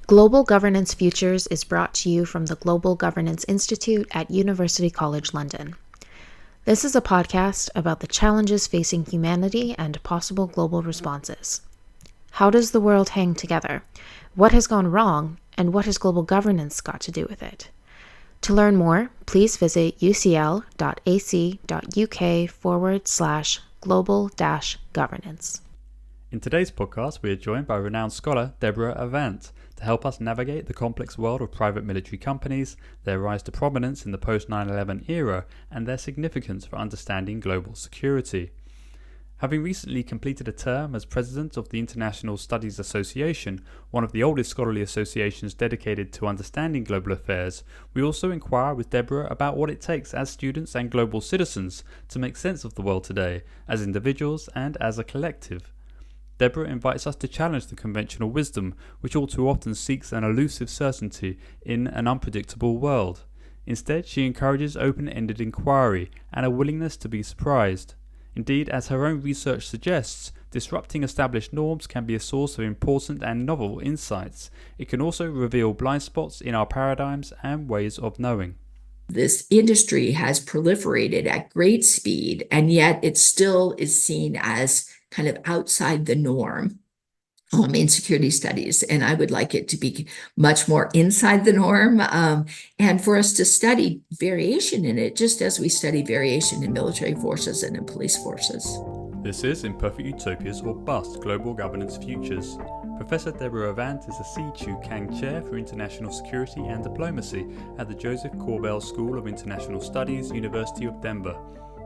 Global Governance Futures is brought to you from the Global Governance Institute at University College London. This is a podcast about the challenges facing humanity and possible global responses. How does the world hang together? What has gone wrong? And what has global governance got to do with it? To learn more, please visit ucl.ac.uk/global-governance. In today's podcast, we are joined by renowned scholar Deborah Avant to help us navigate the complex world of private military companies, their rise to prominence in the post-9/11 era, and their significance for understanding global security. Having recently completed a term as president of the International Studies Association, one of the oldest scholarly associations dedicated to understanding global affairs, we also inquire with Deborah about what it takes as students and global citizens to make sense of the world today, as individuals and as a collective. Deborah invites us to challenge the conventional wisdom, which all too often seeks an elusive certainty in an unpredictable world. Instead, she encourages open-ended inquiry and a willingness to be surprised. Indeed, as her own research suggests, disrupting established norms can be a source of important and novel insights. It can also reveal blind spots in our paradigms and ways of knowing. This industry has proliferated at great speed, and yet it still is seen as kind of outside the norm in security studies. And I would like it to be much more inside the norm, and for us to study variation in it, just as we study variation in military forces and in police forces. This is Imperfect Utopias or Bust Global Governance Futures. Professor Deborah Avant is a Sié Chéou-Kang Chair for International Security and Diplomacy at the Josef Korbel School of International Studies, University of Denver.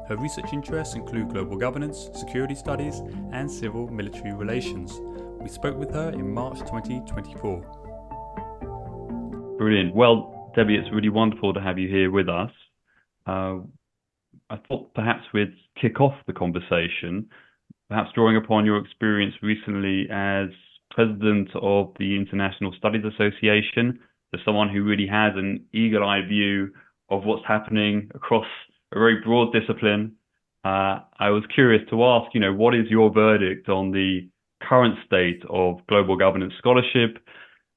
Her research interests include global governance, security studies, and civil-military relations. We spoke with her in March 2024. Brilliant. Well, Debbie, it's really wonderful to have you here with us. I thought perhaps we'd kick off the conversation, perhaps drawing upon your experience recently as president of the International Studies Association, as someone who really has an eagle-eye view of what's happening across a very broad discipline. I was curious to ask, what is your verdict on the current state of global governance scholarship?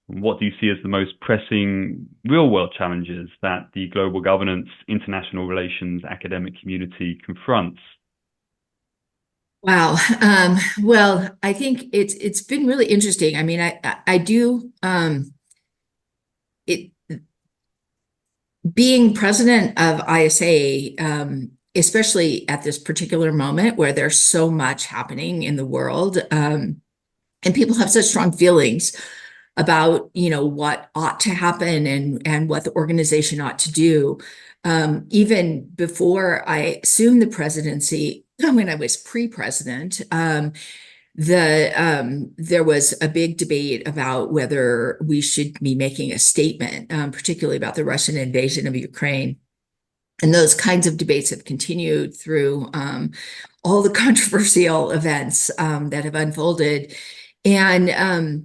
What do you see as the most pressing real-world challenges that the global governance, international relations, academic community confronts? Wow. Well, I think it's been really interesting. I mean, I do it. Being president of ISA, especially at this particular moment where there's so much happening in the world, and people have such strong feelings about, what ought to happen and what the organization ought to do. Even before I assumed the presidency, when I was pre-president, there was a big debate about whether we should be making a statement, particularly about the Russian invasion of Ukraine. And those kinds of debates have continued through all the controversial events that have unfolded. And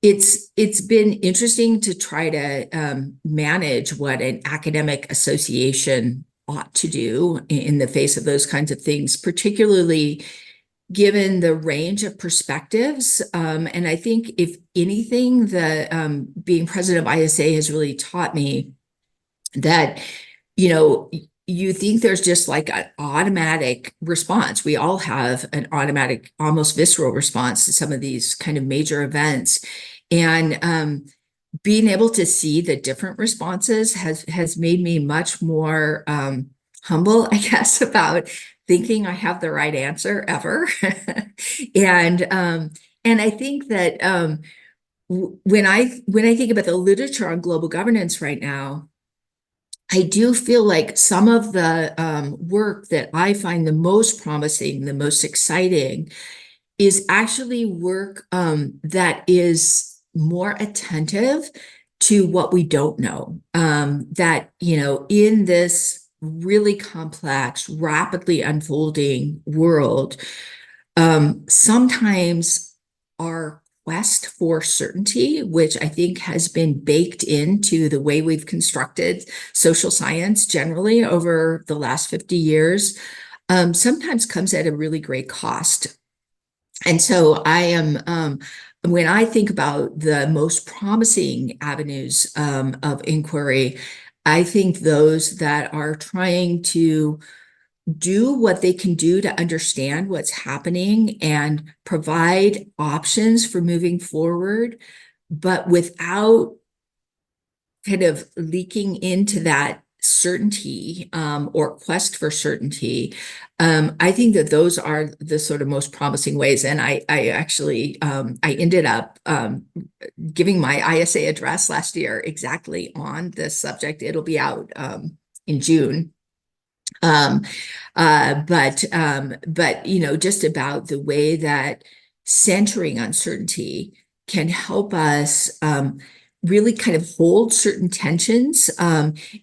it's been interesting to try to manage what an academic association ought to do in the face of those kinds of things, particularly given the range of perspectives. And I think, if anything, the being president of ISA has really taught me that, you think there's just like an automatic response. We all have an automatic, almost visceral response to some of these kind of major events. And being able to see the different responses has made me much more humble, I guess, about thinking I have the right answer ever. And I think that when I think about the literature on global governance right now, I do feel like some of the work that I find the most promising, the most exciting, is actually work that is more attentive to what we don't know. That, in this really complex, rapidly unfolding world, sometimes our quest for certainty, which I think has been baked into the way we've constructed social science generally over the last 50 years, sometimes comes at a really great cost. And so I am when I think about the most promising avenues of inquiry, I think those that are trying to do what they can do to understand what's happening and provide options for moving forward, but without kind of leaking into that certainty or quest for certainty. I think that those are the sort of most promising ways. And I actually I ended up giving my ISA address last year exactly on this subject. It'll be out in June. Um, but you know, just about the way that centering uncertainty can help us really kind of hold certain tensions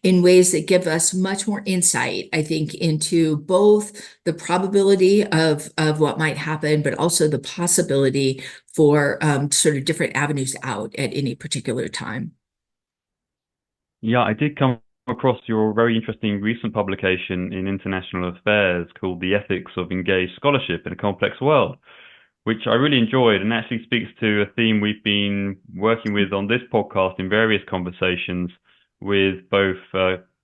in ways that give us much more insight, I think, into both the probability of what might happen, but also the possibility for sort of different avenues out at any particular time. Yeah, I did come across your very interesting recent publication in International Affairs called The Ethics of Engaged Scholarship in a Complex World, which I really enjoyed and actually speaks to a theme we've been working with on this podcast in various conversations with both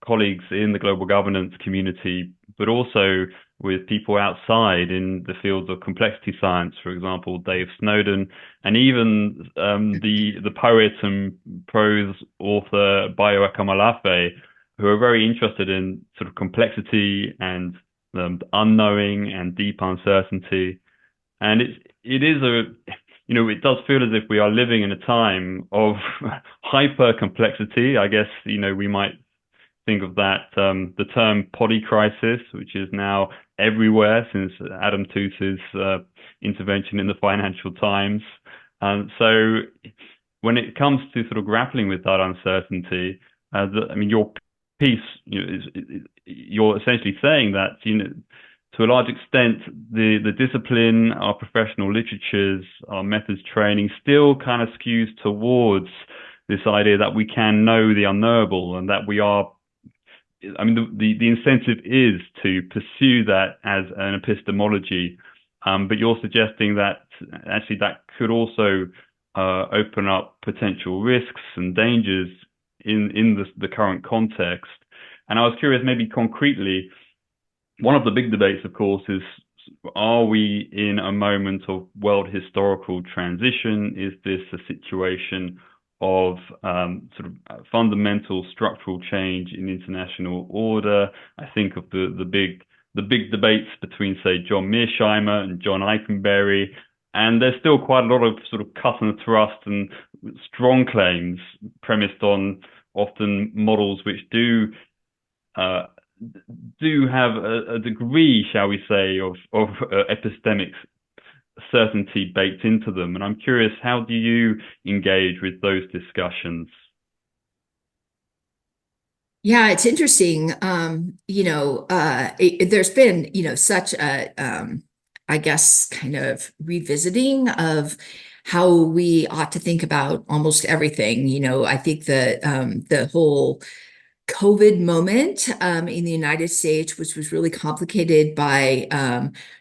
colleagues in the global governance community, but also with people outside in the fields of complexity science, for example, Dave Snowden, and even the poet and prose author Bayo Akamalafe, who are very interested in sort of complexity and unknowing and deep uncertainty. And it is a, you know, it does feel as if we are living in a time of hyper complexity. I guess, you know, we might think of that, the term polycrisis, which is now everywhere since Adam Tooze's intervention in the Financial Times. And so when it comes to sort of grappling with that uncertainty, I mean, your piece, you know, you're essentially saying that, you know, to a large extent, the discipline, our professional literatures, our methods training still kind of skews towards this idea that we can know the unknowable and that we are, I mean, the incentive is to pursue that as an epistemology. But you're suggesting that actually that could also open up potential risks and dangers in the current context. And I was curious, maybe concretely, one of the big debates, of course, is, are we in a moment of world historical transition? Is this a situation of sort of fundamental structural change in international order? I think of the big debates between, say, John Mearsheimer and John Eikenberry, and there's still quite a lot of sort of cut and thrust and strong claims premised on often models which do have a degree, shall we say, of epistemic certainty baked into them. And I'm curious, how do you engage with those discussions? Yeah, it's interesting. There's been, such a, I guess, kind of revisiting of how we ought to think about almost everything. I think the whole COVID moment in the United States, which was really complicated by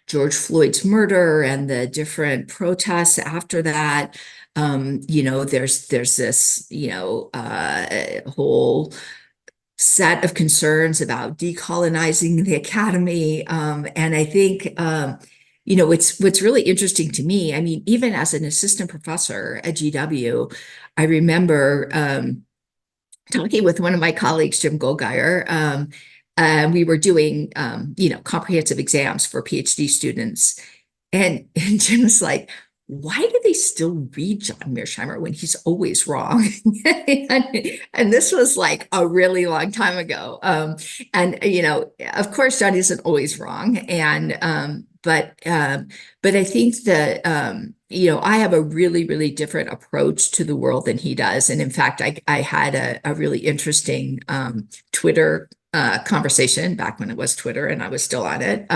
George Floyd's murder and the different protests after that. There's this, whole set of concerns about decolonizing the academy. And I think, what's really interesting to me, I mean, even as an assistant professor at GW, I remember talking with one of my colleagues, Jim Goldgeier, and we were doing, comprehensive exams for PhD students. And Jim was like, why do they still read John Mearsheimer when he's always wrong? and this was like a really long time ago. Of course, John isn't always wrong. But I think that, I have a really, really different approach to the world than he does. And in fact, I had a really interesting Twitter conversation back when it was Twitter and I was still on it.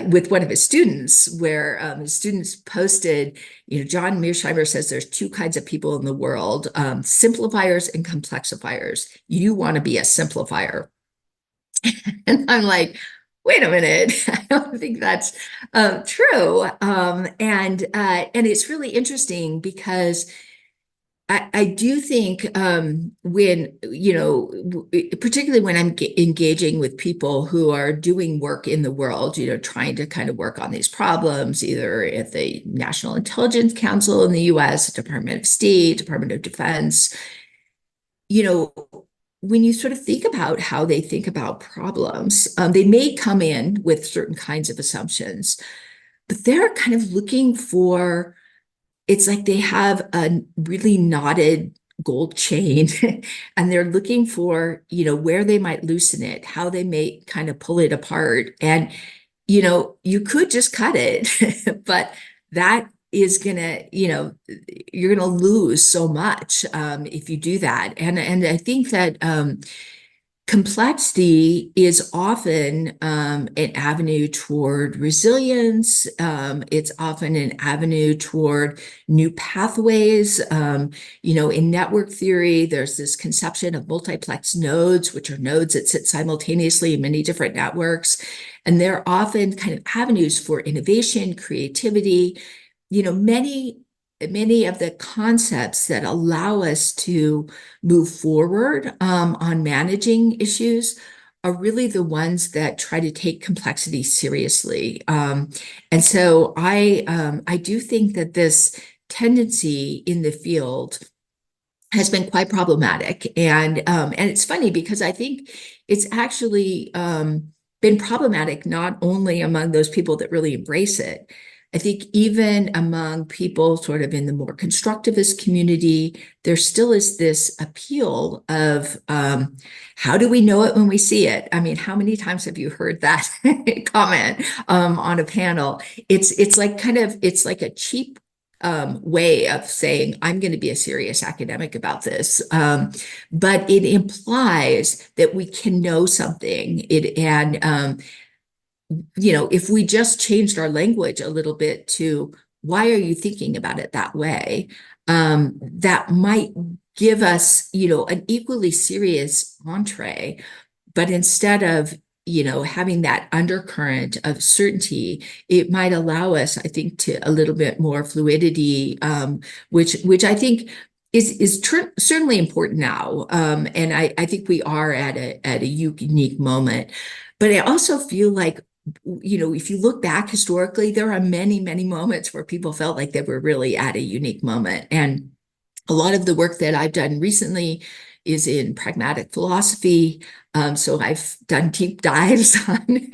With one of his students, where his students posted, John Mearsheimer says there's two kinds of people in the world, simplifiers and complexifiers. You want to be a simplifier. And I'm like, wait a minute, I don't think that's true. And it's really interesting because I do think when, particularly when I'm engaging with people who are doing work in the world, trying to kind of work on these problems, either at the National Intelligence Council in the US, Department of State, Department of Defense, you know, when you sort of think about how they think about problems, they may come in with certain kinds of assumptions, but they're kind of looking for, it's like they have a really knotted gold chain and they're looking for, where they might loosen it, how they may kind of pull it apart. And, you could just cut it, but that is gonna, you're gonna lose so much if you do that. And I think that complexity is often an avenue toward resilience. It's often an avenue toward new pathways. In network theory, there's this conception of multiplex nodes, which are nodes that sit simultaneously in many different networks. And they're often kind of avenues for innovation, creativity. Many of the concepts that allow us to move forward on managing issues are really the ones that try to take complexity seriously. And so I do think that this tendency in the field has been quite problematic. And it's funny because I think it's actually been problematic not only among those people that really embrace it. I think even among people sort of in the more constructivist community, there still is this appeal of how do we know it when we see it? I mean, how many times have you heard that comment on a panel? It's like it's like a cheap way of saying, I'm going to be a serious academic about this. But it implies that we can know something. If we just changed our language a little bit to, why are you thinking about it that way? That might give us, an equally serious entree. But instead of, having that undercurrent of certainty, it might allow us, I think, to a little bit more fluidity, which I think is certainly important now. And I think we are at a unique moment. But I also feel like, if you look back historically, there are many, many moments where people felt like they were really at a unique moment. And a lot of the work that I've done recently is in pragmatic philosophy. So I've done deep dives on,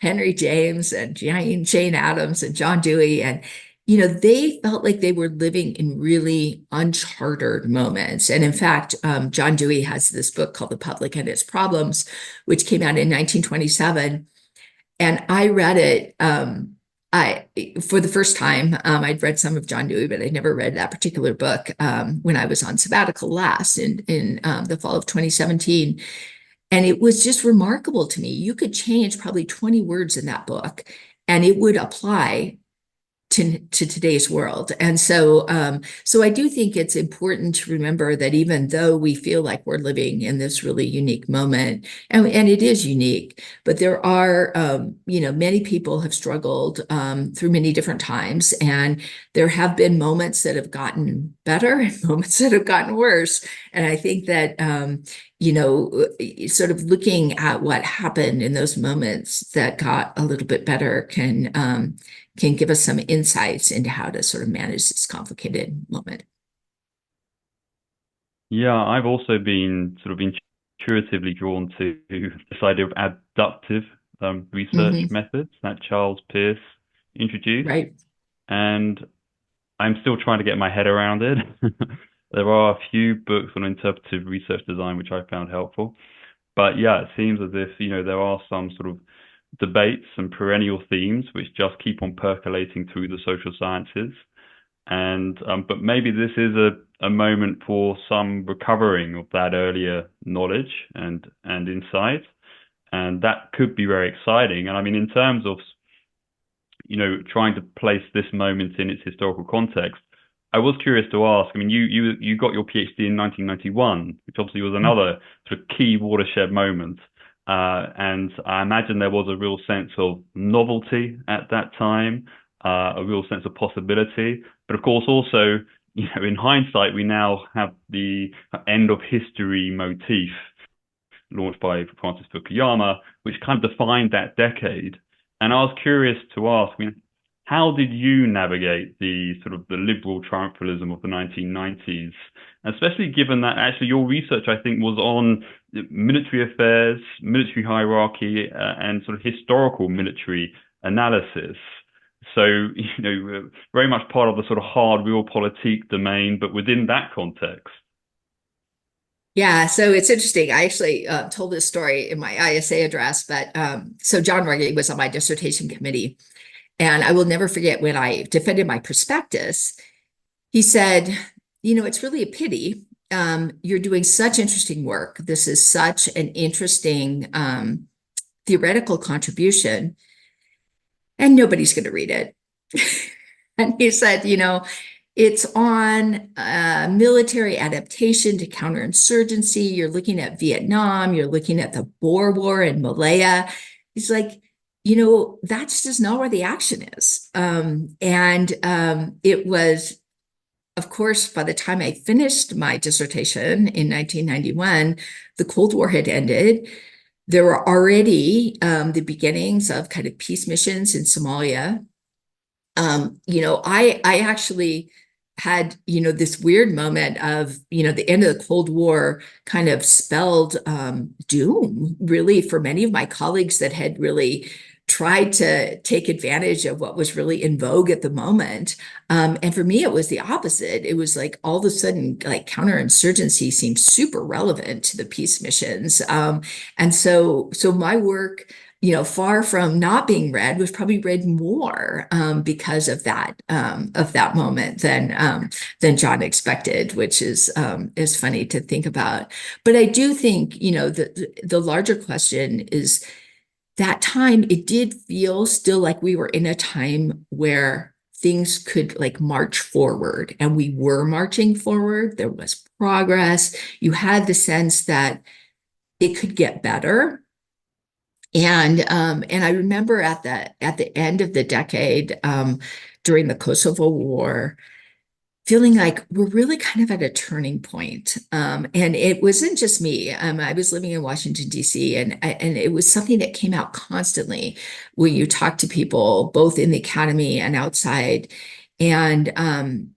Henry James and Jane Addams and John Dewey. And, they felt like they were living in really unchartered moments. And in fact, John Dewey has this book called The Public and Its Problems, which came out in 1927. And I read it I for the first time. I'd read some of John Dewey, but I'd never read that particular book when I was on sabbatical last in the fall of 2017. And it was just remarkable to me. You could change probably 20 words in that book, and it would apply to today's world. And so I do think it's important to remember that even though we feel like we're living in this really unique moment, and it is unique, but there are, many people have struggled through many different times, and there have been moments that have gotten better and moments that have gotten worse. And I think that, sort of looking at what happened in those moments that got a little bit better can give us some insights into how to sort of manage this complicated moment. Yeah, I've also been sort of intuitively drawn to this idea of adaptive research Hmm. methods that Charles Peirce introduced, Right. and I'm still trying to get my head around it. There are a few books on interpretive research design which I found helpful, but yeah, it seems as if, there are some sort of debates and perennial themes which just keep on percolating through the social sciences. And but maybe this is a moment for some recovering of that earlier knowledge and insight, and that could be very exciting. And I mean, in terms of trying to place this moment in its historical context, I was curious to ask. I mean, you got your PhD in 1991, which obviously was another sort of key watershed moment. And I imagine there was a real sense of novelty at that time, a real sense of possibility. But of course, also, in hindsight, we now have the end of history motif launched by Francis Fukuyama, which kind of defined that decade. And I was curious to ask, how did you navigate the sort of the liberal triumphalism of the 1990s, especially given that actually your research, I think, was on military affairs, military hierarchy, and sort of historical military analysis. So, very much part of the sort of hard realpolitik domain, but within that context. Yeah, so it's interesting. I actually told this story in my ISA address, but so John Ruggie was on my dissertation committee, and I will never forget when I defended my prospectus, he said, it's really a pity. You're doing such interesting work. This is such an interesting theoretical contribution, and nobody's going to read it. And he said, it's on military adaptation to counterinsurgency. You're looking at Vietnam. You're looking at the Boer War in Malaya. He's like, that's just not where the action is. It was, of course, by the time I finished my dissertation in 1991, the Cold War had ended. There were already the beginnings of kind of peace missions in Somalia. I actually had, this weird moment of, the end of the Cold War kind of spelled doom, really, for many of my colleagues that had really tried to take advantage of what was really in vogue at the moment. And for me, it was the opposite. It was like all of a sudden, like counterinsurgency seemed super relevant to the peace missions. And so my work, far from not being read, was probably read more because of that moment than John expected, which is funny to think about. But I do think, the larger question is that time, it did feel still like we were in a time where things could like march forward, and we were marching forward. There was progress. You had the sense that it could get better. And I remember at the end of the decade, during the Kosovo War, feeling like we're really kind of at a turning point. And it wasn't just me. I was living in Washington, D.C., and it was something that came out constantly when you talk to people, both in the academy and outside. And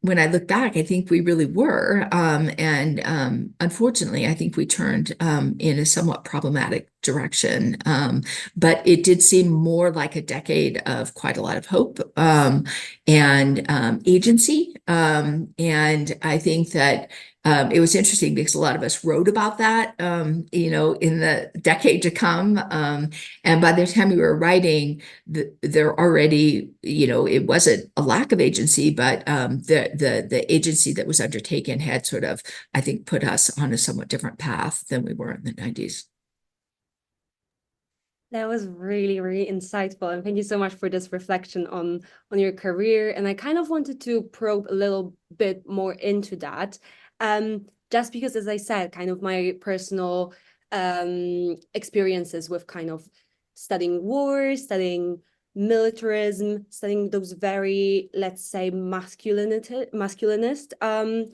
when I look back, I think we really were. Unfortunately, I think we turned in a somewhat problematic direction. But it did seem more like a decade of quite a lot of hope and agency. And I think that it was interesting because a lot of us wrote about that, in the decade to come. And by the time we were writing, there already, it wasn't a lack of agency, but the agency that was undertaken had sort of, I think, put us on a somewhat different path than we were in the 90s. That was really, really insightful. And thank you so much for this reflection on your career. And I kind of wanted to probe a little bit more into that. Just because, as I said, kind of my personal experiences with kind of studying wars, studying militarism, studying those very, let's say, masculinist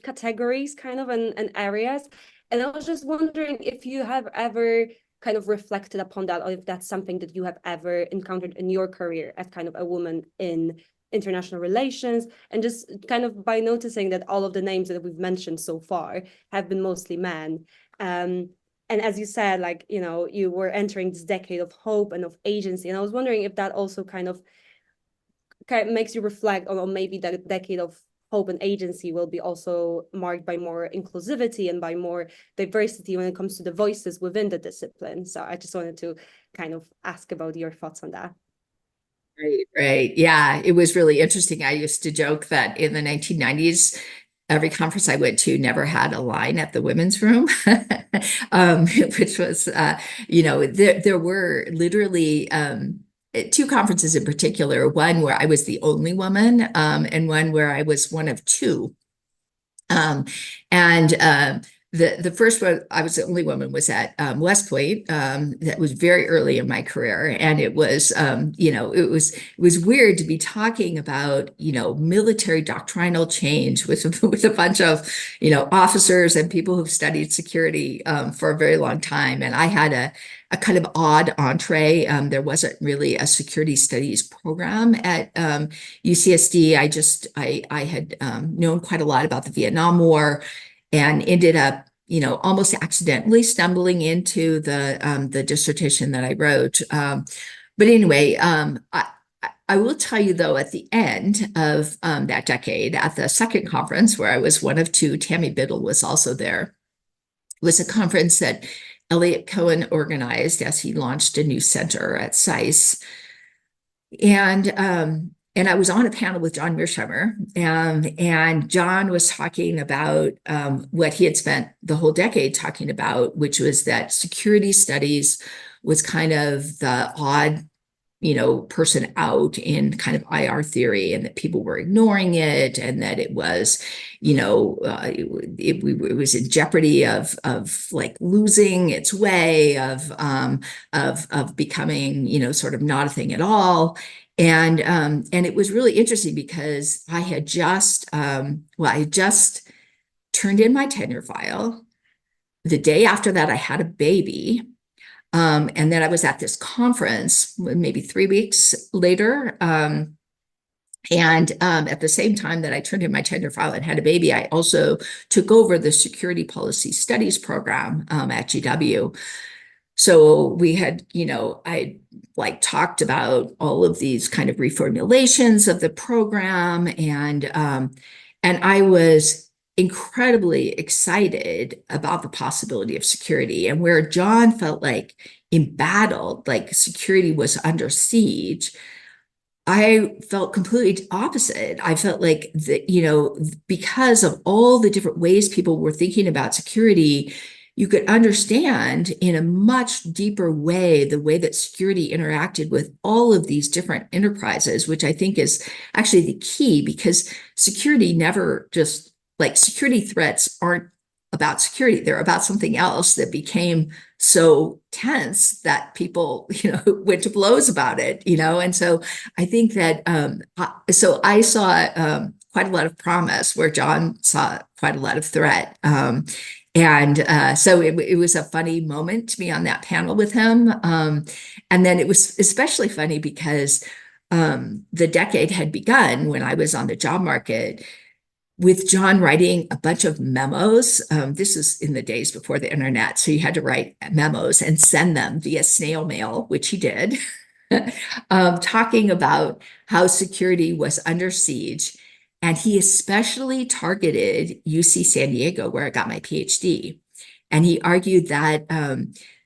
categories kind of and areas. And I was just wondering if you have ever kind of reflected upon that, or if that's something that you have ever encountered in your career as kind of a woman in international relations, and just kind of by noticing that all of the names that we've mentioned so far have been mostly men. And as you said, like, you were entering this decade of hope and of agency. And I was wondering if that also kind of makes you reflect on maybe that decade of hope and agency will be also marked by more inclusivity and by more diversity when it comes to the voices within the discipline. So I just wanted to kind of ask about your thoughts on that. Right. Yeah, it was really interesting. I used to joke that in the 1990s, every conference I went to never had a line at the women's room, which was, there were literally two conferences in particular, one where I was the only woman, and one where I was one of two. The first one, I was the only woman, was at West Point. That was very early in my career, and it was, it was weird to be talking about, military doctrinal change with with a bunch of, officers and people who've studied security for a very long time. And I had a kind of odd entree. There wasn't really a security studies program at UCSD. I had known quite a lot about the Vietnam War, and ended up, almost accidentally stumbling into the dissertation that I wrote. But anyway, I will tell you, though, at the end of that decade, at the second conference, where I was one of two, Tammy Biddle was also there, was a conference that Elliot Cohen organized as he launched a new center at SAIS. And I was on a panel with John Mearsheimer, and John was talking about what he had spent the whole decade talking about, which was that security studies was kind of the odd, person out in kind of IR theory, and that people were ignoring it, and that it was, it was in jeopardy of like losing its way, of becoming, sort of not a thing at all. And it was really interesting because I had just turned in my tenure file. The day after that, I had a baby. And then I was at this conference maybe 3 weeks later. And at the same time that I turned in my tenure file and had a baby, I also took over the Security Policy Studies program at GW. So we had, I like talked about all of these kind of reformulations of the program, and I was incredibly excited about the possibility of security. And where John felt like embattled, like security was under siege, I felt completely opposite. I felt like because of all the different ways people were thinking about security, you could understand in a much deeper way the way that security interacted with all of these different enterprises, which I think is actually the key, because security never just, like, security threats aren't about security. They're about something else that became so tense that people, went to blows about it, and so I think that, so I saw quite a lot of promise where John saw quite a lot of threat. So it was a funny moment to be on that panel with him. And then it was especially funny because the decade had begun when I was on the job market, with John writing a bunch of memos. This is in the days before the internet, so you had to write memos and send them via snail mail, which he did, talking about how security was under siege. And he especially targeted UC San Diego, where I got my PhD. And he argued that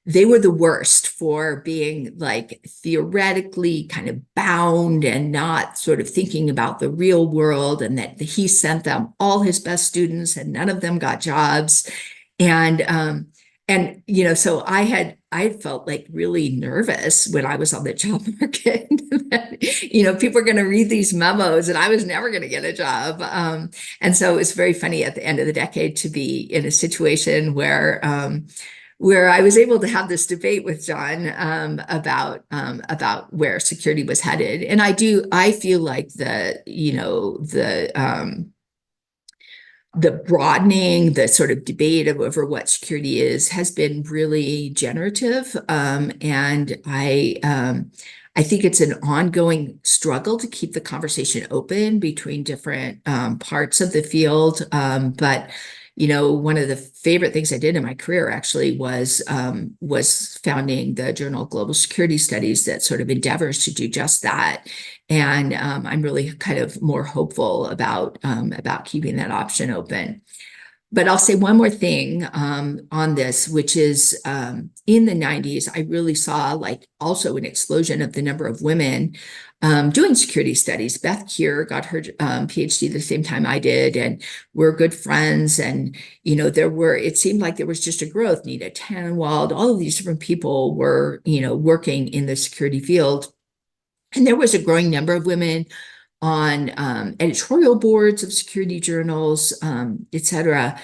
they were the worst for being, like, theoretically kind of bound and not sort of thinking about the real world, and that he sent them all his best students and none of them got jobs. And so I felt like really nervous when I was on the job market that, people are going to read these memos and I was never going to get a job. And so it was very funny at the end of the decade to be in a situation where I was able to have this debate with John about where security was headed. And I feel like the broadening, the sort of debate over what security is has been really generative. And I think it's an ongoing struggle to keep the conversation open between different parts of the field. But one of the favorite things I did in my career actually was founding the Journal of Global Security Studies, that sort of endeavors to do just that. And I'm really kind of more hopeful about keeping that option open. But I'll say one more thing on this, which is in the 90s, I really saw, like, also an explosion of the number of women doing security studies. Beth Keir got her PhD the same time I did, and we're good friends. And, it seemed like there was just a growth. Nina Tannenwald, all of these different people were, working in the security field. And there was a growing number of women on editorial boards of security journals, et cetera.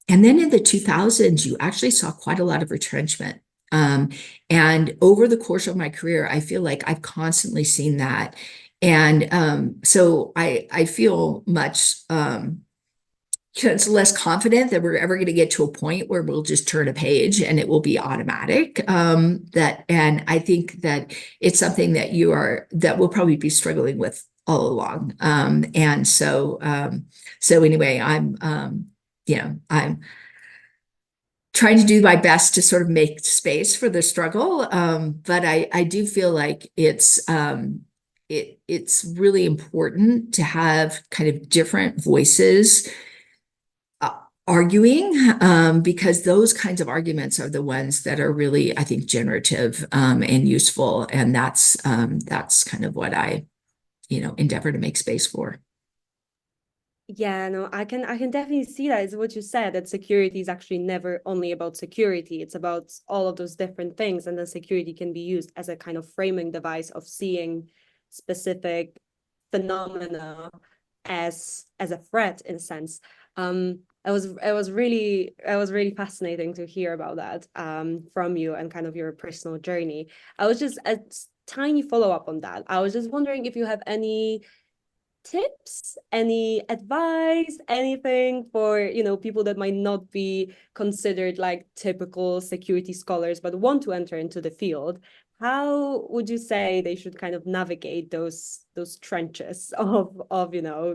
And then in the 2000s, you actually saw quite a lot of retrenchment. And over the course of my career, I feel like I've constantly seen that. And so I feel much less confident that we're ever going to get to a point where we'll just turn a page and it will be automatic. And I think that it's something that we'll probably be struggling with all along. And so anyway, I'm trying to do my best to sort of make space for the struggle. But I do feel like it's really important to have kind of different voices arguing, because those kinds of arguments are the ones that are really, I think, generative and useful. And that's kind of what I, endeavor to make space for. Yeah, no, I can definitely see that. It's what you said, that security is actually never only about security. It's about all of those different things. And then security can be used as a kind of framing device of seeing specific phenomena as a threat, in a sense. It was really fascinating to hear about that from you and kind of your personal journey. I was just a tiny follow-up on that. I was just wondering if you have any tips, any advice, anything for people that might not be considered like typical security scholars but want to enter into the field. How would you say they should kind of navigate those trenches of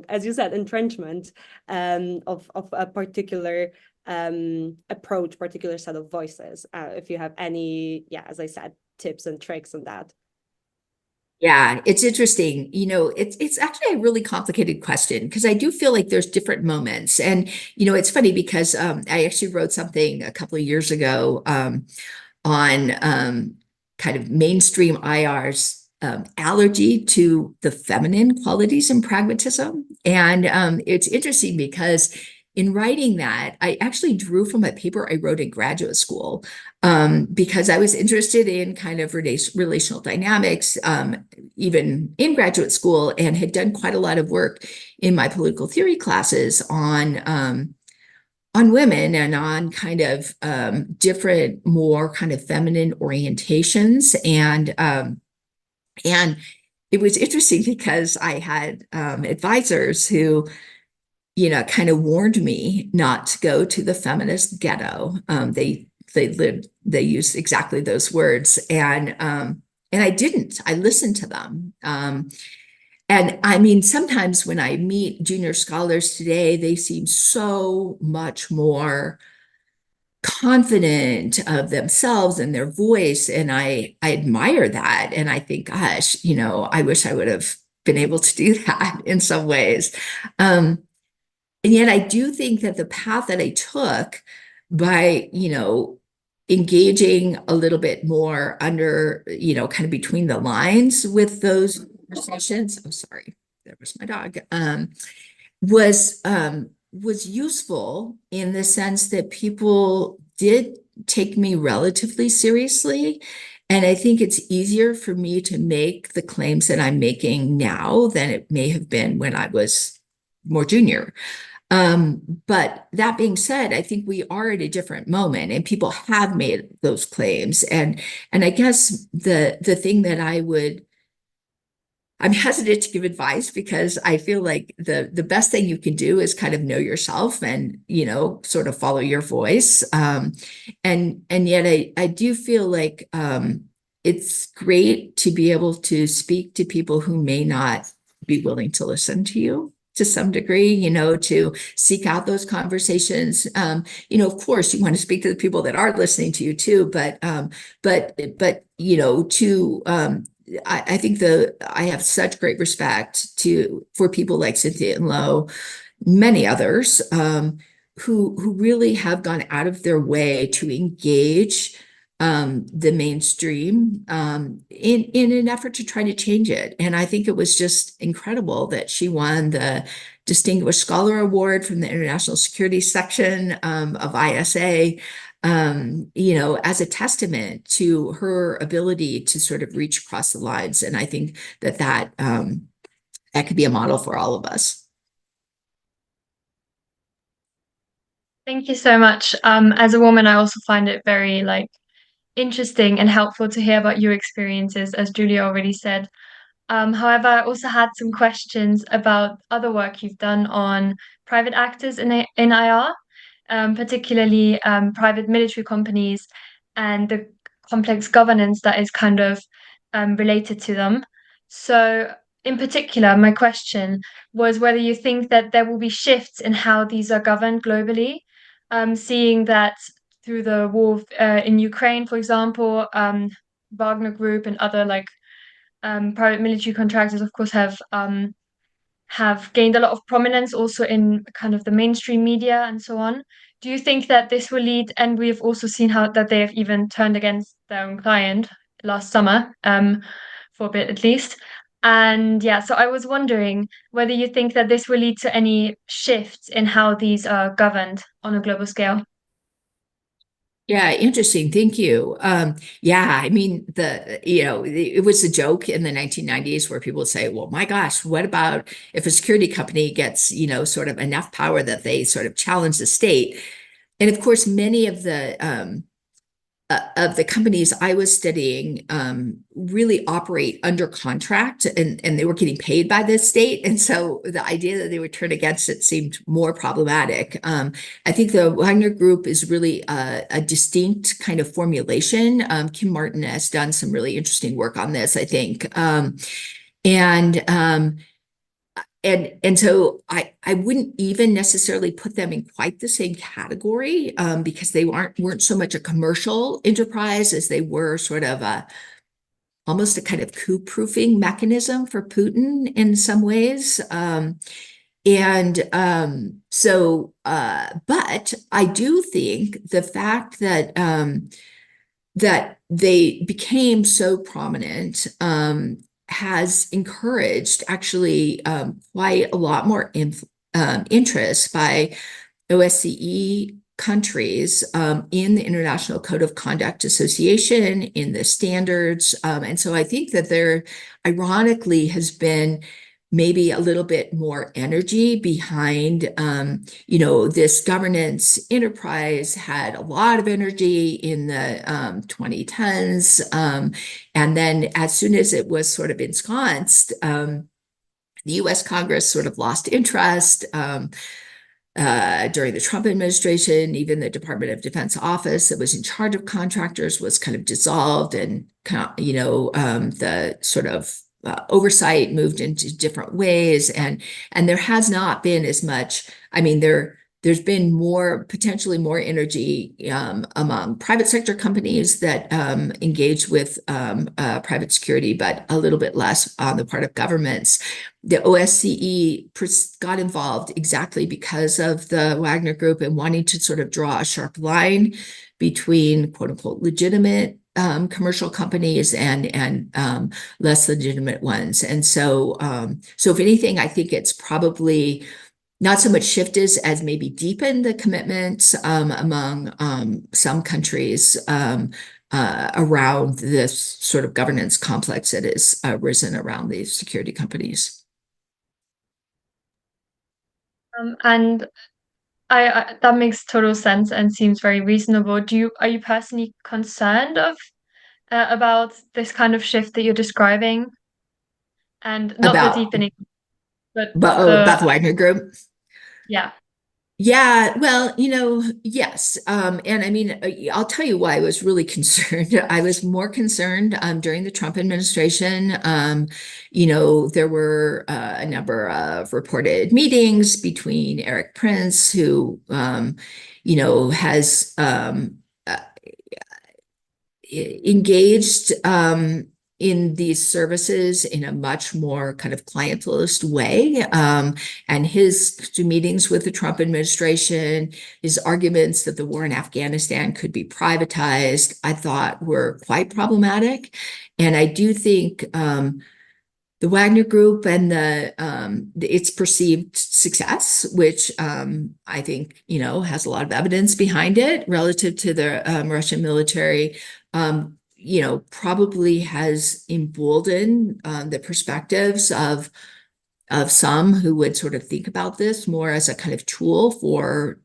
as you said, entrenchment of a particular approach, particular set of voices? If you have any, as I said, tips and tricks on that. Yeah, it's interesting. It's actually a really complicated question because I do feel like there's different moments. And, it's funny because I actually wrote something a couple of years ago on kind of mainstream IR's allergy to the feminine qualities in pragmatism. And it's interesting because in writing that, I actually drew from a paper I wrote in graduate school because I was interested in kind of relational dynamics, even in graduate school, and had done quite a lot of work in my political theory classes on women and on kind of different, more kind of feminine orientations. And it was interesting because I had advisors who kind of warned me not to go to the feminist ghetto. They used exactly those words. And I didn't. I listened to them. And I mean, sometimes when I meet junior scholars today, they seem so much more confident of themselves and their voice. And I admire that. And I think, gosh, I wish I would have been able to do that in some ways. And yet I do think that the path that I took by, engaging a little bit more under, kind of between the lines with those conversations. Oh, sorry, there was my dog. Was useful in the sense that people did take me relatively seriously. And I think it's easier for me to make the claims that I'm making now than it may have been when I was more junior. But that being said, I think we are at a different moment and people have made those claims. And I guess the thing that I'm hesitant to give advice because I feel like the best thing you can do is kind of know yourself and, sort of follow your voice. And yet I do feel like it's great to be able to speak to people who may not be willing to listen to you to some degree, to seek out those conversations. Of course, you want to speak to the people that are listening to you too, but I think I have such great respect for people like Cynthia and Lowe, many others, who really have gone out of their way to engage the mainstream in an effort to try to change it. And I think it was just incredible that she won the Distinguished Scholar Award from the International Security section of ISA, as a testament to her ability to sort of reach across the lines. And I think that could be a model for all of us. Thank you so much. As a woman, I also find it very interesting and helpful to hear about your experiences, as Julia already said. However, I also had some questions about other work you've done on private actors in IR, particularly private military companies and the complex governance that is kind of related to them. So, in particular, my question was whether you think that there will be shifts in how these are governed globally, seeing that through the war in Ukraine, for example, Wagner Group and other private military contractors, of course, have gained a lot of prominence also in kind of the mainstream media and so on. Do you think that this will lead, and we've also seen how that they have even turned against their own client last summer, for a bit at least. And yeah, so I was wondering whether you think that this will lead to any shifts in how these are governed on a global scale. Yeah, interesting. Thank you. Yeah, I mean, it was a joke in the 1990s where people would say, well, my gosh, what about if a security company gets, sort of enough power that they sort of challenge the state? And of course, many of the companies I was studying really operate under contract, and they were getting paid by the state. And so the idea that they would turn against it seemed more problematic. I think the Wagner Group is really a distinct kind of formulation. Kim Martin has done some really interesting work on this, I think. And so I wouldn't even necessarily put them in quite the same category, because they weren't so much a commercial enterprise as they were sort of almost a kind of coup-proofing mechanism for Putin in some ways. But I do think the fact that they became so prominent has encouraged actually quite a lot more interest by OSCE countries in the International Code of Conduct Association, in the standards. And so I think that there, ironically, has been maybe a little bit more energy behind, this governance enterprise had a lot of energy in the 2010s. And then as soon as it was sort of ensconced, the US Congress sort of lost interest. During the Trump administration, even the Department of Defense office that was in charge of contractors was kind of dissolved, and the sort of oversight moved into different ways, and there has not been as much. I mean, there's been potentially more energy among private sector companies that engage with private security, but a little bit less on the part of governments. The OSCE got involved exactly because of the Wagner Group and wanting to sort of draw a sharp line between quote unquote legitimate commercial companies and less legitimate ones. And so if anything, I think it's probably not so much shifted as maybe deepened the commitments among some countries around this sort of governance complex that has risen around these security companies. And I that makes total sense and seems very reasonable. Are you personally concerned about this kind of shift that you're describing, and not the About deepening, but about the Wagner Group? Yeah. Yeah, well, yes. And I mean, I'll tell you why I was really concerned. I was more concerned during the Trump administration. There were a number of reported meetings between Eric Prince, who, has engaged in these services in a much more kind of clientelist way. And his meetings with the Trump administration, his arguments that the war in Afghanistan could be privatized, I thought were quite problematic. And I do think the Wagner Group and its perceived success, which I think, has a lot of evidence behind it relative to the Russian military, probably has emboldened the perspectives of some who would sort of think about this more as a kind of tool for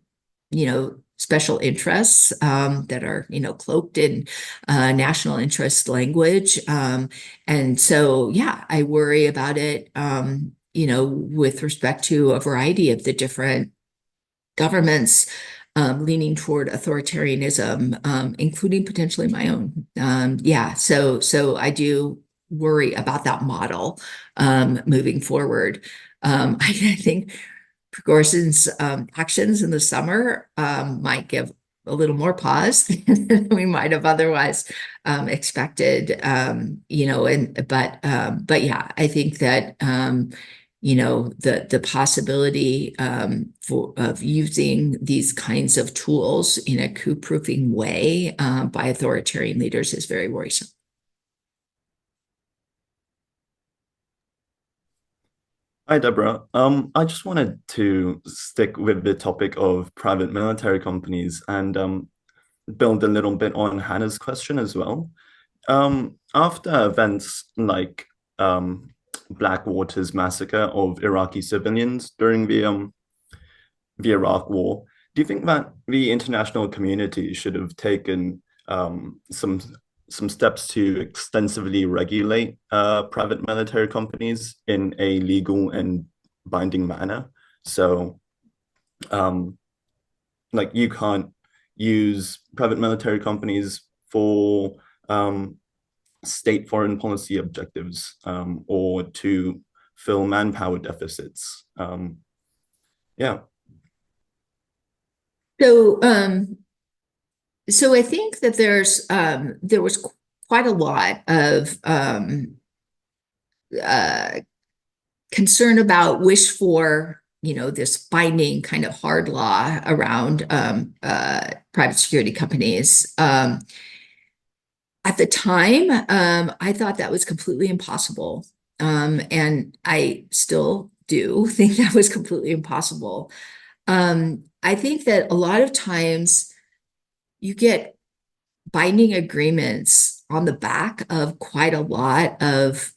special interests that are, cloaked in national interest language. And so, yeah, I worry about it, with respect to a variety of the different governments leaning toward authoritarianism, including potentially my own. So I do worry about that model moving forward. I think Gorson's actions in the summer might give a little more pause than we might have otherwise expected. But yeah, I think that the possibility of using these kinds of tools in a coup-proofing way by authoritarian leaders is very worrisome. Hi, Deborah. I just wanted to stick with the topic of private military companies and build a little bit on Hannah's question as well. After events like Blackwater's massacre of Iraqi civilians during the Iraq War, do you think that the international community should have taken some steps to extensively regulate private military companies in a legal and binding manner? So, like, you can't use private military companies for state foreign policy objectives or to fill manpower deficits. Yeah. So I think that there was quite a lot of concern about wish for, this binding kind of hard law around private security companies. At the time, I thought that was completely impossible. And I still do think that was completely impossible. I think that a lot of times you get binding agreements on the back of quite a lot of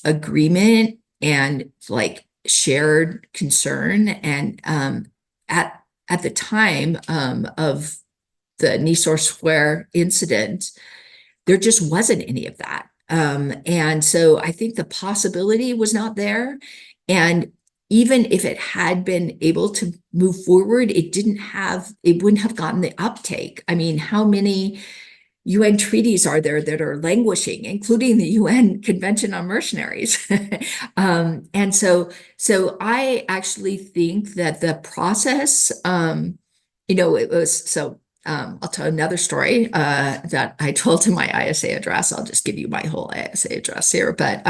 agreement and like shared concern. And at the time of the Nisour Square incident, there just wasn't any of that. And so I think the possibility was not there. And even if it had been able to move forward, it wouldn't have gotten the uptake. I mean, how many UN treaties are there that are languishing, including the UN Convention on Mercenaries? And so I actually think that the process, it was so. I'll tell another story that I told in my ISA address. I'll just give you my whole ISA address here. But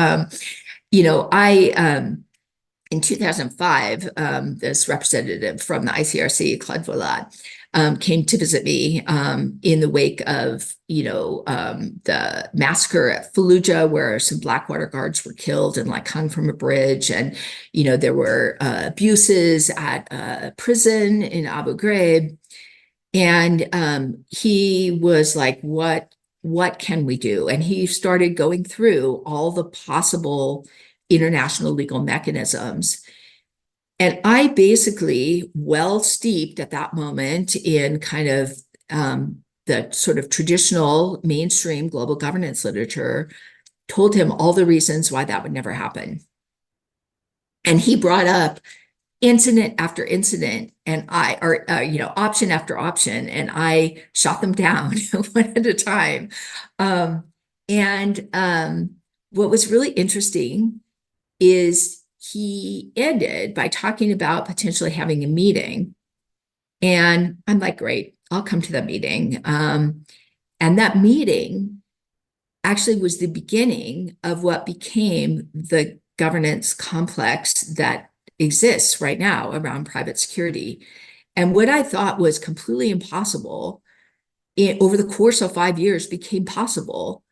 in 2005, this representative from the ICRC, Claude Volat, came to visit me in the wake of, the massacre at Fallujah, where some Blackwater guards were killed and like hung from a bridge. And, there were abuses at a prison in Abu Ghraib. And he was like, what can we do? And he started going through all the possible international legal mechanisms. And I basically, well steeped at that moment in kind of the sort of traditional mainstream global governance literature, told him all the reasons why that would never happen. And he brought up incident after incident, and option after option, and I shot them down one at a time. What was really interesting is he ended by talking about potentially having a meeting. And I'm like, great, I'll come to the meeting. And that meeting actually was the beginning of what became the governance complex that exists right now around private security. And what I thought was completely impossible over the course of 5 years became possible,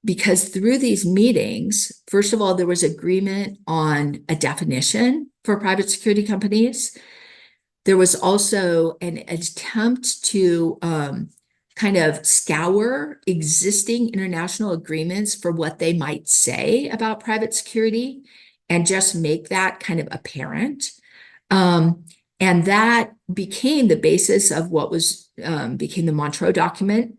because through these meetings, first of all, there was agreement on a definition for private security companies. There was also an attempt to kind of scour existing international agreements for what they might say about private security and just make that kind of apparent. And that became the basis of what was became the Montreux document,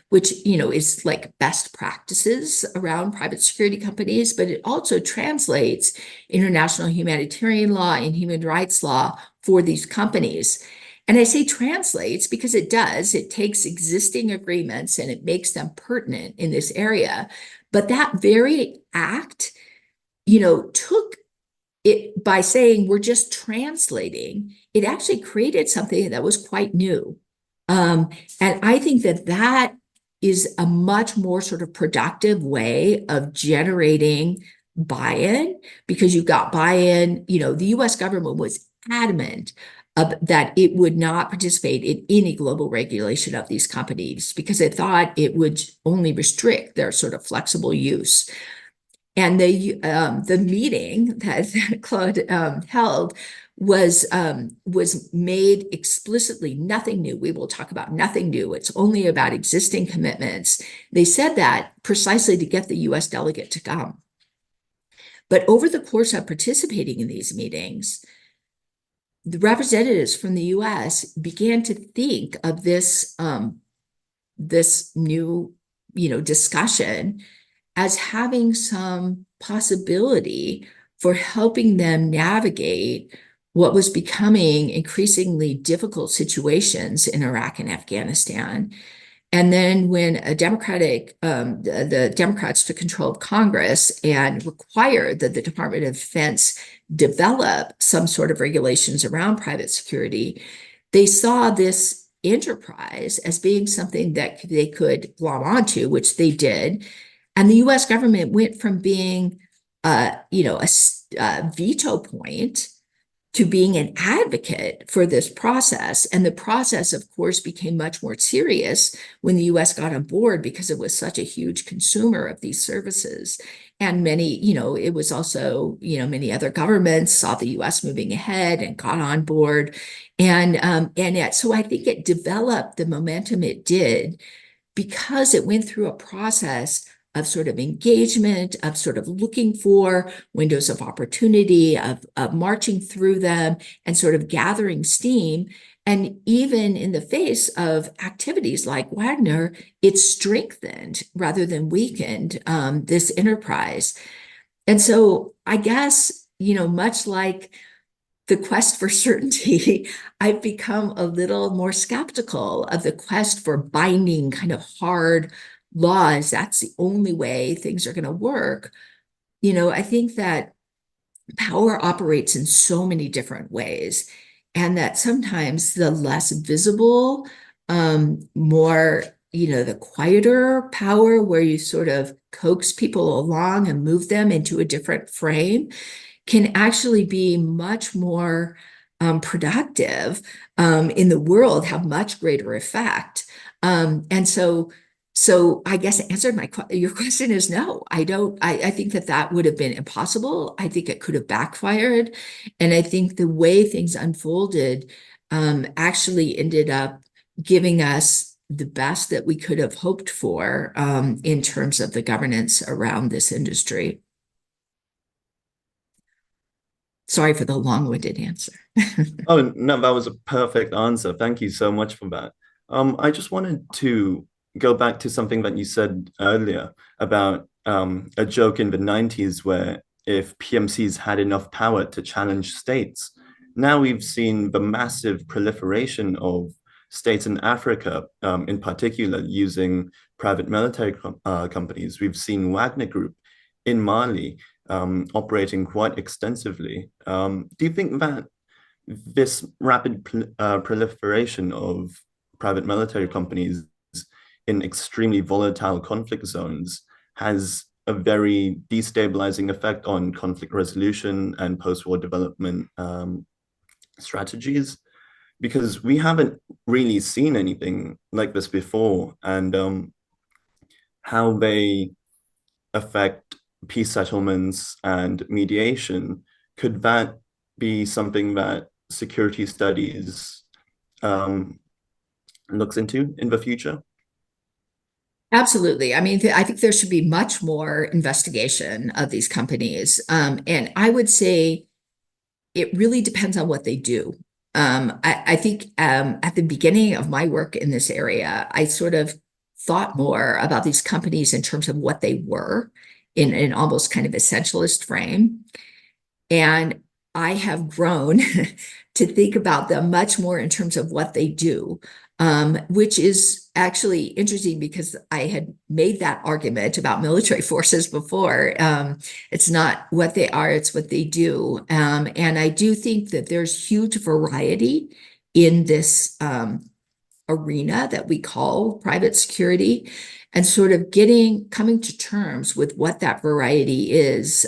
which, is like best practices around private security companies, but it also translates international humanitarian law and human rights law for these companies. And I say translates because it does. It takes existing agreements and it makes them pertinent in this area. But that very act, took it by saying we're just translating, it actually created something that was quite new. And I think that is a much more sort of productive way of generating buy-in, because you got buy-in. The US government was adamant that it would not participate in any global regulation of these companies because it thought it would only restrict their sort of flexible use. And the meeting that Claude held was made explicitly nothing new. We will talk about nothing new. It's only about existing commitments. They said that precisely to get the US delegate to come. But over the course of participating in these meetings, the representatives from the US began to think of this new, discussion as having some possibility for helping them navigate what was becoming increasingly difficult situations in Iraq and Afghanistan. And then when the Democrats took control of Congress and required that the Department of Defense develop some sort of regulations around private security, they saw this enterprise as being something that they could glom onto, which they did. And the US government went from being, a veto point to being an advocate for this process. And the process, of course, became much more serious when the US got on board because it was such a huge consumer of these services. And many, it was also, many other governments saw the US moving ahead and got on board. So I think it developed the momentum it did because it went through a process of sort of engagement, of sort of looking for windows of opportunity, of marching through them and sort of gathering steam. And even in the face of activities like Wagner, it strengthened rather than weakened this enterprise. And so I guess, much like the quest for certainty, I've become a little more skeptical of the quest for binding kind of hard laws. That's the only way things are going to work. I think that power operates in so many different ways, and that sometimes the less visible, more, the quieter power where you sort of coax people along and move them into a different frame can actually be much more productive in the world, have much greater effect. And so I guess the answer to your question is no. I think that would have been impossible. I think it could have backfired. And I think the way things unfolded actually ended up giving us the best that we could have hoped for in terms of the governance around this industry. Sorry for the long-winded answer. Oh, no, that was a perfect answer. Thank you so much for that. I just wanted to go back to something that you said earlier about a joke in the 90s where if PMCs had enough power to challenge states. Now we've seen the massive proliferation of states in Africa, in particular, using private military companies. We've seen Wagner Group in Mali operating quite extensively. Do you think that this rapid proliferation of private military companies in extremely volatile conflict zones has a very destabilizing effect on conflict resolution and post-war development strategies? Because we haven't really seen anything like this before, and how they affect peace settlements and mediation. Could that be something that security studies looks into in the future? Absolutely. I mean, I think there should be much more investigation of these companies. And I would say it really depends on what they do. I think at the beginning of my work in this area, I sort of thought more about these companies in terms of what they were in an almost kind of essentialist frame. And I have grown to think about them much more in terms of what they do, which is actually interesting because I had made that argument about military forces before. It's not what they are, it's what they do. And I do think that there's huge variety in this arena that we call private security, and sort of coming to terms with what that variety is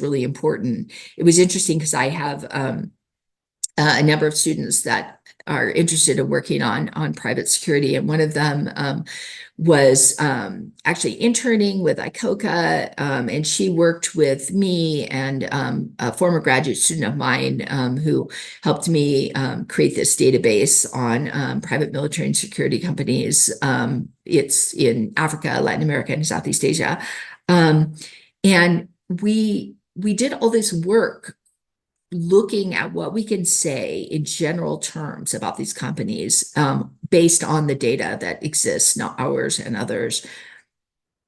really important. It was interesting because I have a number of students that are interested in working on private security, and one of them was actually interning with ICOCA, and she worked with me and a former graduate student of mine who helped me create this database on private military and security companies. It's in Africa, Latin America, and Southeast Asia. And we did all this work looking at what we can say in general terms about these companies based on the data that exists, not ours and others.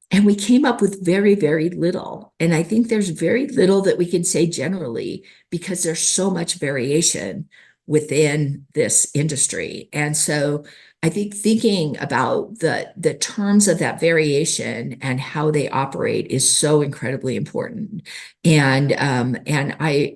And we came up with very, very little. And I think there's very little that we can say generally because there's so much variation within this industry. And so I think thinking about the terms of that variation and how they operate is so incredibly important. And I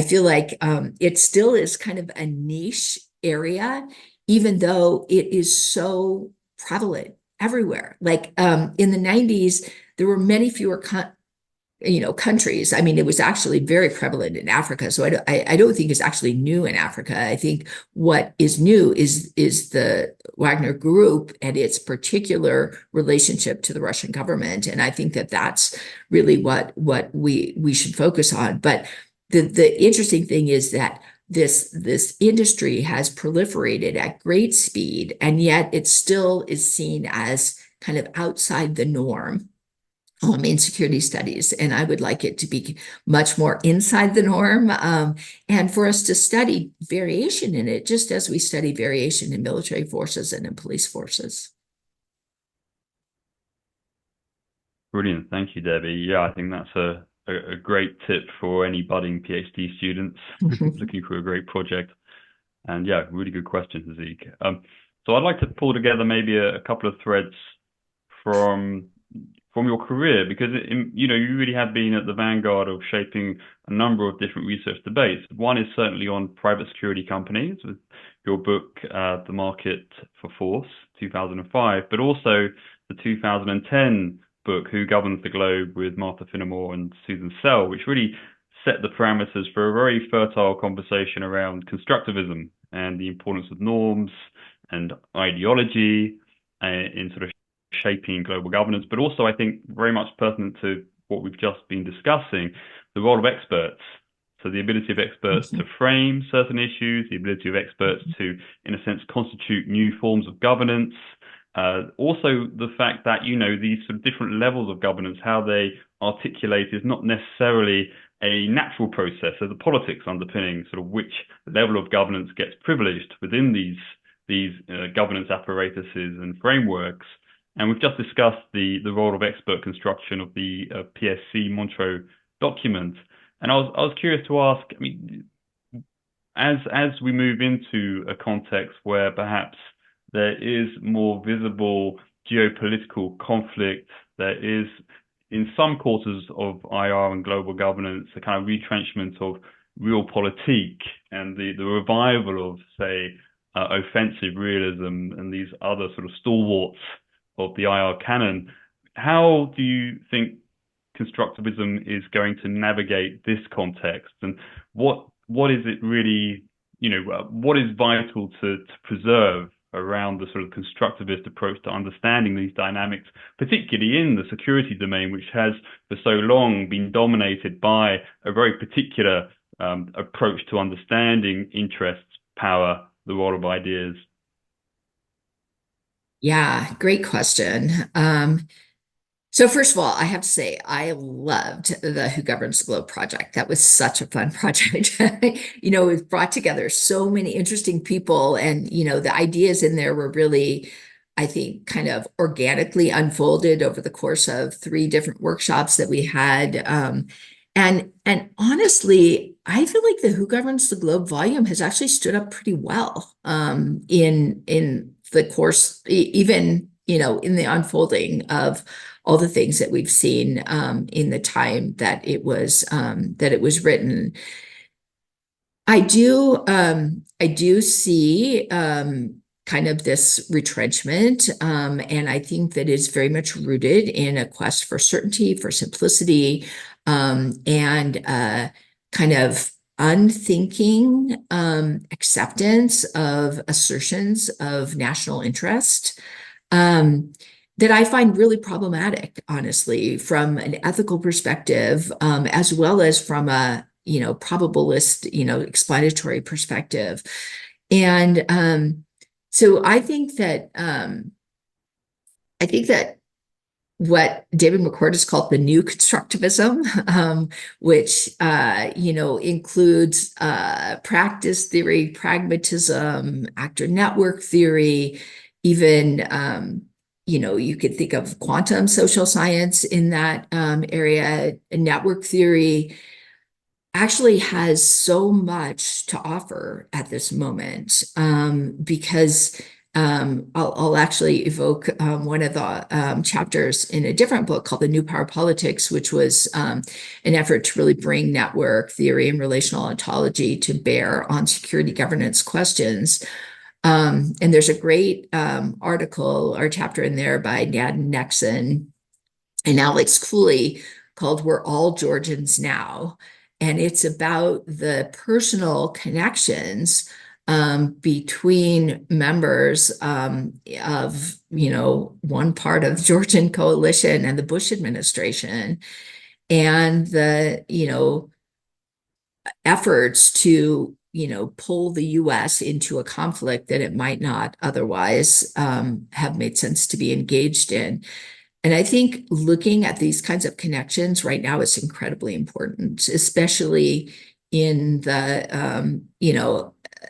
feel like it still is kind of a niche area, even though it is so prevalent everywhere. Like in the 90s, there were many fewer countries. I mean, it was actually very prevalent in Africa. So I don't think it's actually new in Africa. I think what is new is the Wagner Group and its particular relationship to the Russian government. And I think that that's really what we should focus on. But the interesting thing is that this industry has proliferated at great speed, and yet it still is seen as kind of outside the norm in security studies. And I would like it to be much more inside the norm, and for us to study variation in it, just as we study variation in military forces and in police forces. Brilliant. Thank you, Debbie. Yeah, I think that's a great tip for any budding PhD students looking for a great project. And yeah, really good question, Zeke. So I'd like to pull together maybe a couple of threads from your career, because you really have been at the vanguard of shaping a number of different research debates. One is certainly on private security companies with your book, The Market for Force, 2005, but also the 2010 book, Who Governs the Globe, with Martha Finnemore and Susan Sell, which really set the parameters for a very fertile conversation around constructivism and the importance of norms and ideology in sort of shaping global governance, but also I think very much pertinent to what we've just been discussing, the role of experts. So the ability of experts to frame certain issues, the ability of experts to, in a sense, constitute new forms of governance. Also the fact that, these sort of different levels of governance, how they articulate is not necessarily a natural process. There's a politics underpinning sort of which level of governance gets privileged within these governance apparatuses and frameworks. And we've just discussed the role of expert construction of the PSC Montreux document. And I was curious to ask, I mean, as we move into a context where perhaps there is more visible geopolitical conflict, there is, in some quarters of IR and global governance, a kind of retrenchment of realpolitik and the revival of, say, offensive realism and these other sort of stalwarts of the IR canon. How do you think constructivism is going to navigate this context, and what is it really, what is vital to preserve around the sort of constructivist approach to understanding these dynamics, particularly in the security domain, which has for so long been dominated by a very particular approach to understanding interests, power, the role of ideas? Yeah, great question. So first of all, I have to say, I loved the Who Governs the Globe project. That was such a fun project. It brought together so many interesting people, and, the ideas in there were really, I think, kind of organically unfolded over the course of 3 different workshops that we had. And honestly, I feel like the Who Governs the Globe volume has actually stood up pretty well in the course, even, in the unfolding of all the things that we've seen in the time that it was written. I do see kind of this retrenchment, and I think that is very much rooted in a quest for certainty, for simplicity, and kind of unthinking acceptance of assertions of national interest. That I find really problematic, honestly, from an ethical perspective, as well as from a, probabilist, explanatory perspective. And so I think that what David McCord has called the new constructivism, which includes practice theory, pragmatism, actor network theory, even you could think of quantum social science in that area. Network theory actually has so much to offer at this moment, because I'll actually evoke one of the chapters in a different book called The New Power Politics, which was an effort to really bring network theory and relational ontology to bear on security governance questions. And there's a great article or chapter in there by Nan Nexon and Alex Cooley called We're All Georgians Now. And it's about the personal connections between members of, one part of the Georgian coalition and the Bush administration, and the, efforts to, pull the US into a conflict that it might not otherwise have made sense to be engaged in. And I think looking at these kinds of connections right now is incredibly important, especially in the,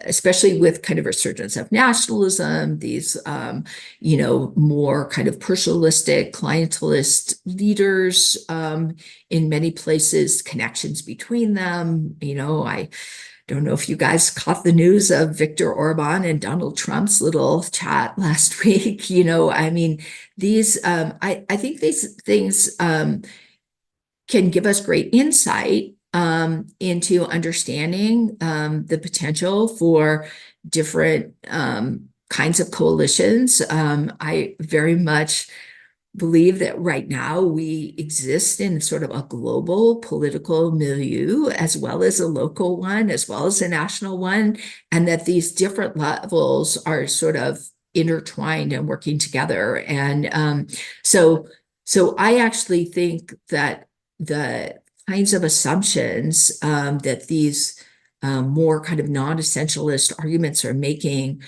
especially with kind of resurgence of nationalism, these, more kind of personalistic, clientelist leaders in many places, connections between them. I don't know if you guys caught the news of Viktor Orban and Donald Trump's little chat last week. These, I think these things can give us great insight into understanding the potential for different kinds of coalitions. I very much believe that right now we exist in sort of a global political milieu, as well as a local one, as well as a national one, and that these different levels are sort of intertwined and working together. And so I actually think that the kinds of assumptions that these more kind of non-essentialist arguments are making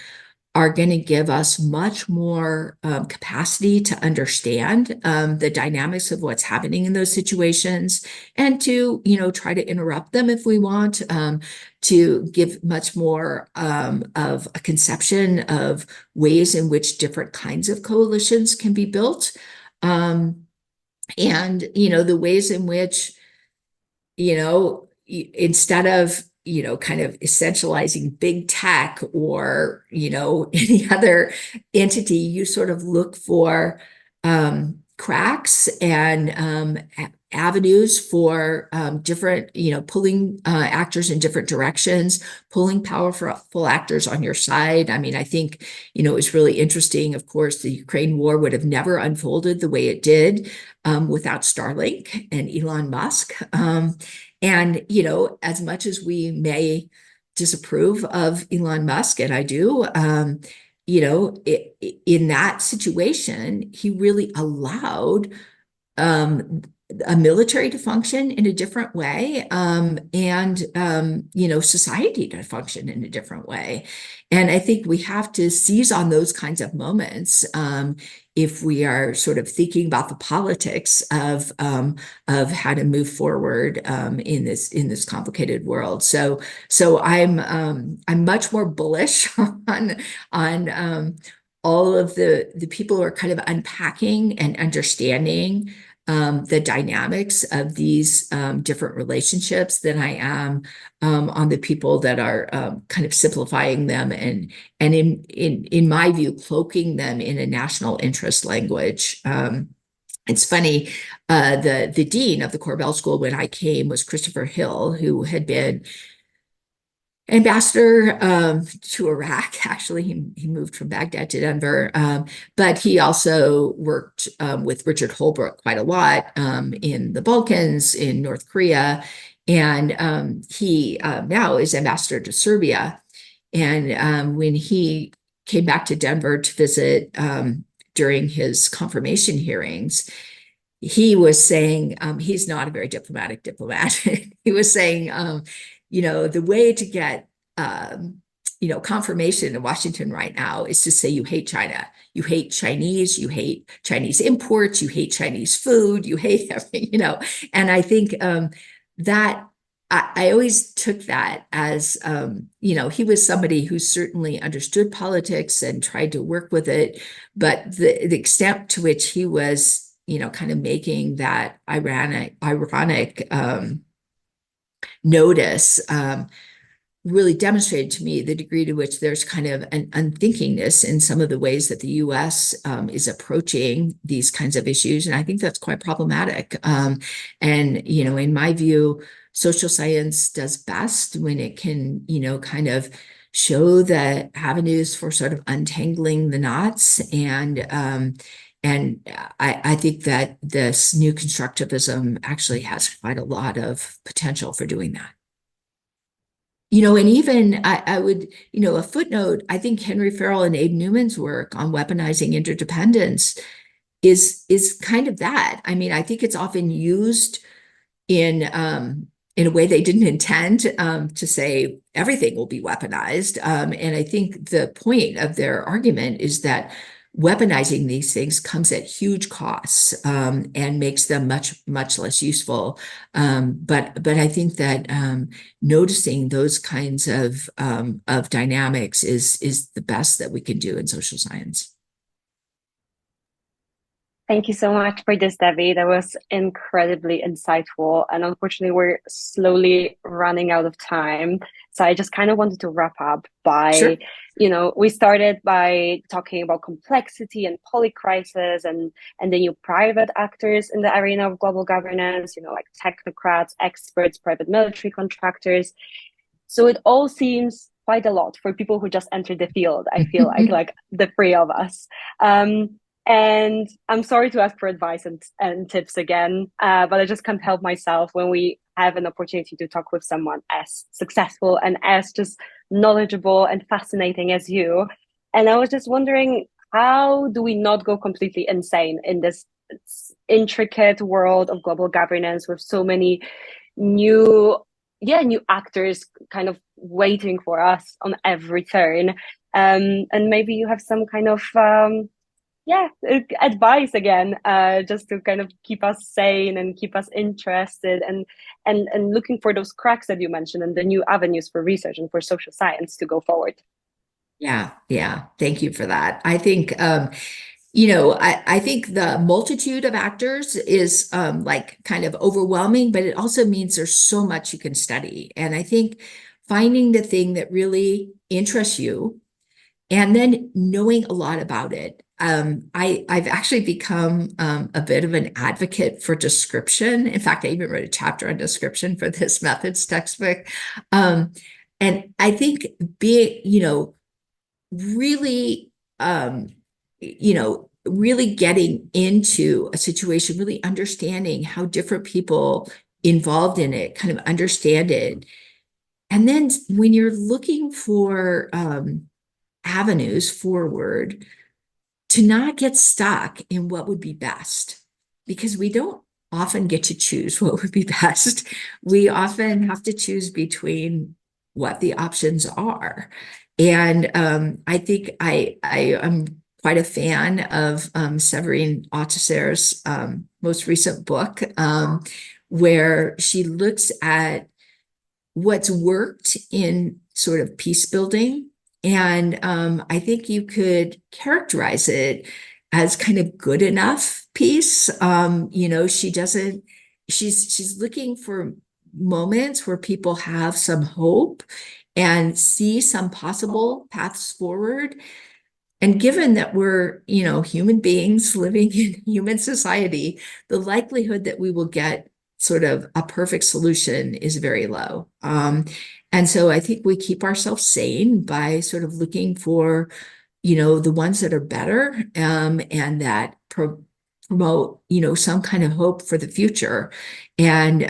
are going to give us much more capacity to understand the dynamics of what's happening in those situations, and to, try to interrupt them if we want, to give much more of a conception of ways in which different kinds of coalitions can be built. And, the ways in which, instead of kind of essentializing big tech or, any other entity, you sort of look for cracks and avenues for different, pulling actors in different directions, pulling powerful actors on your side. I think, it was really interesting. Of course, the Ukraine war would have never unfolded the way it did without Starlink and Elon Musk. And, as much as we may disapprove of Elon Musk, and I do, in that situation, he really allowed a military to function in a different way, and society to function in a different way. And I think we have to seize on those kinds of moments, if we are sort of thinking about the politics of how to move forward in this complicated world. So I'm much more bullish on all of the people who are kind of unpacking and understanding the dynamics of these different relationships than I am on the people that are kind of simplifying them and in my view cloaking them in a national interest language. It's funny, the dean of the Korbel School when I came was Christopher Hill, who had been ambassador to Iraq. Actually, he moved from Baghdad to Denver, but he also worked with Richard Holbrooke quite a lot in the Balkans, in North Korea, and he now is ambassador to Serbia. And when he came back to Denver to visit during his confirmation hearings, he was saying he's not a very diplomatic diplomat. He was saying, the way to get, confirmation in Washington right now is to say you hate China, you hate Chinese, you hate Chinese imports, you hate Chinese food, you hate everything, And I think that I always took that as, he was somebody who certainly understood politics and tried to work with it, but the extent to which he was, kind of making that ironic notice really demonstrated to me the degree to which there's kind of an unthinkingness in some of the ways that the U.S. Is approaching these kinds of issues. And I think that's quite problematic. And, in my view, social science does best when it can, kind of show the avenues for sort of untangling the knots. And I think that this new constructivism actually has quite a lot of potential for doing that. And even I would, a footnote, I think Henry Farrell and Abe Newman's work on weaponizing interdependence is kind of that. I mean, I think it's often used in a way they didn't intend, to say everything will be weaponized. And I think the point of their argument is that weaponizing these things comes at huge costs, and makes them much, much less useful. But I think that noticing those kinds of dynamics is the best that we can do in social science. Thank you so much for this, Debbie. That was incredibly insightful. And unfortunately, we're slowly running out of time. So I just kind of wanted to wrap up by, Sure. We started by talking about complexity and polycrisis and the new private actors in the arena of global governance, like technocrats, experts, private military contractors. So it all seems quite a lot for people who just entered the field, I feel like the three of us. And I'm sorry to ask for advice and tips again, but I just can't help myself when we have an opportunity to talk with someone as successful and as just knowledgeable and fascinating as you. And I was just wondering, how do we not go completely insane in this intricate world of global governance with so many new actors kind of waiting for us on every turn? And maybe you have some kind of advice again, just to kind of keep us sane and keep us interested and looking for those cracks that you mentioned and the new avenues for research and for social science to go forward. Yeah. Thank you for that. I think, I think the multitude of actors is kind of overwhelming, but it also means there's so much you can study. And I think finding the thing that really interests you and then knowing a lot about it. I've actually become a bit of an advocate for description. In fact, I even wrote a chapter on description for this methods textbook. And I think being, really, really getting into a situation, really understanding how different people involved in it kind of understand it. And then when you're looking for avenues forward, to not get stuck in what would be best, because we don't often get to choose what would be best. We often have to choose between what the options are. And I think I am quite a fan of Séverine Autesserre's most recent book, where she looks at what's worked in sort of peace building. And I think you could characterize it as kind of good enough peace. She's looking for moments where people have some hope and see some possible paths forward. And given that we're, human beings living in human society, the likelihood that we will get sort of a perfect solution is very low. And so I think we keep ourselves sane by sort of looking for, the ones that are better, and that promote, some kind of hope for the future. And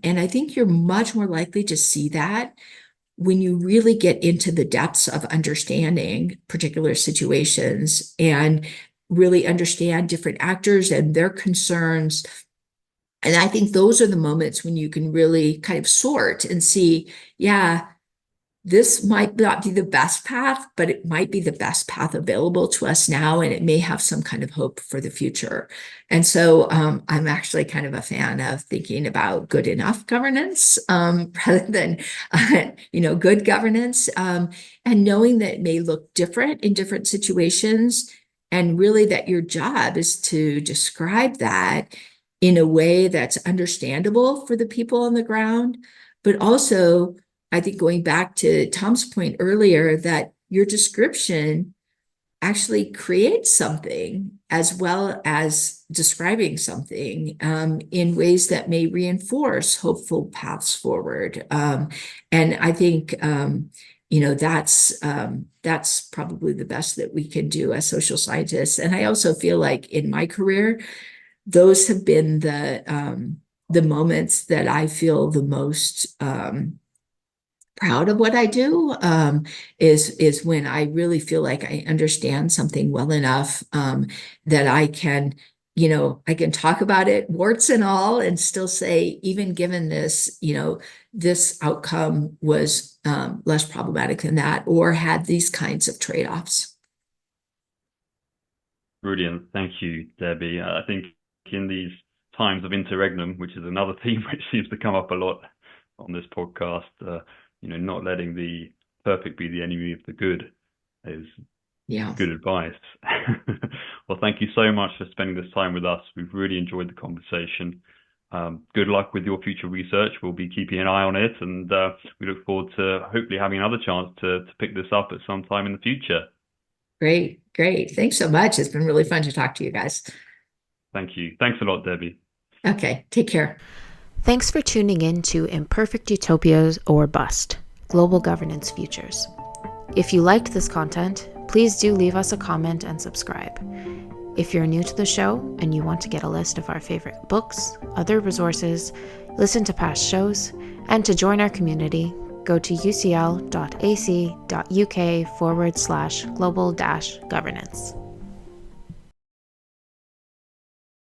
I think you're much more likely to see that when you really get into the depths of understanding particular situations and really understand different actors and their concerns. And I think those are the moments when you can really kind of sort and see, yeah, this might not be the best path, but it might be the best path available to us now, and it may have some kind of hope for the future. And so I'm actually kind of a fan of thinking about good enough governance rather than, good governance, and knowing that it may look different in different situations, and really that your job is to describe that in a way that's understandable for the people on the ground, but also, I think going back to Tom's point earlier, that your description actually creates something as well as describing something in ways that may reinforce hopeful paths forward. And I think, that's probably the best that we can do as social scientists. And I also feel like in my career, those have been the moments that I feel the most proud of what I do, is when I really feel like I understand something well enough that I can talk about it, warts and all, and still say, even given this, this outcome was less problematic than that, or had these kinds of trade-offs. Brilliant. Thank you, Debbie. I think in these times of interregnum, which is another theme which seems to come up a lot on this podcast, not letting the perfect be the enemy of the good is good advice. Well, thank you so much for spending this time with us. We've really enjoyed the conversation. Good luck with your future research. We'll be keeping an eye on it, and we look forward to hopefully having another chance to pick this up at some time in the future. Great. Thanks so much. It's been really fun to talk to you guys. Thank you. Thanks a lot, Debbie. Okay, take care. Thanks for tuning in to Imperfect Utopias or Bust, Global Governance Futures. If you liked this content, please do leave us a comment and subscribe. If you're new to the show and you want to get a list of our favorite books, other resources, listen to past shows, and to join our community, go to ucl.ac.uk/global-governance.